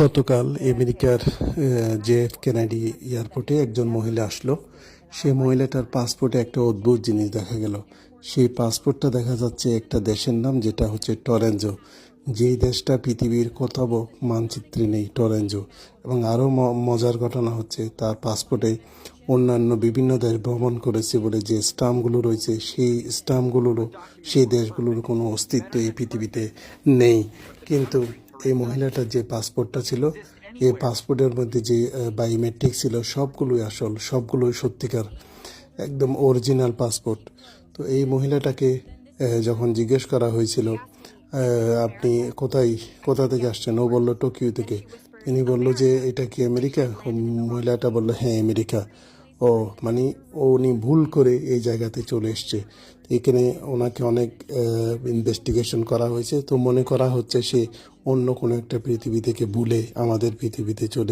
গতকাল আমেরিকার JF Kennedy এয়ারপোর্টে একজন মহিলা আসলো। সেই মহিলাটার পাসপোর্টে একটা অদ্ভুত জিনিস দেখা গেল। সেই পাসপোর্টটা দেখা যাচ্ছে একটা দেশের নাম, যেটা হচ্ছে টরেঞ্জো। যেই দেশটা পৃথিবীর কোথাও মানচিত্রে নেই, টরেঞ্জো। এবং আরও মজার ঘটনা হচ্ছে, তার পাসপোর্টে অন্যান্য বিভিন্ন দেশ ভ্রমণ করেছে বলে যে স্টাম্পগুলো রয়েছে, সেই স্টাম্পগুলোরও সেই দেশগুলোর কোনো অস্তিত্ব এই পৃথিবীতে নেই। কিন্তু এই মহিলাটার যে পাসপোর্টটা ছিল, এই পাসপোর্টের মধ্যে যে বায়োমেট্রিক ছিল, সবগুলোই আসল, সবগুলোই সত্যিকার, একদম অরিজিনাল পাসপোর্ট। তো এই মহিলাটাকে যখন জিজ্ঞেস করা হয়েছিল, আপনি কোথা থেকে আসছেন, ও বলল টোকিও থেকে। তিনি বলল যে এটা কি আমেরিকা? মহিলাটা বলল হ্যাঁ আমেরিকা। ও মানে উনি ভুল করে এই জায়গাতে চলে এসছে। এখানে ওনাকে অনেক ইনভেস্টিগেশন করা হয়েছে। তো মনে করা হচ্ছে সে অন্য কোনো একটা পৃথিবী থেকে ভুলে আমাদের পৃথিবীতে চলে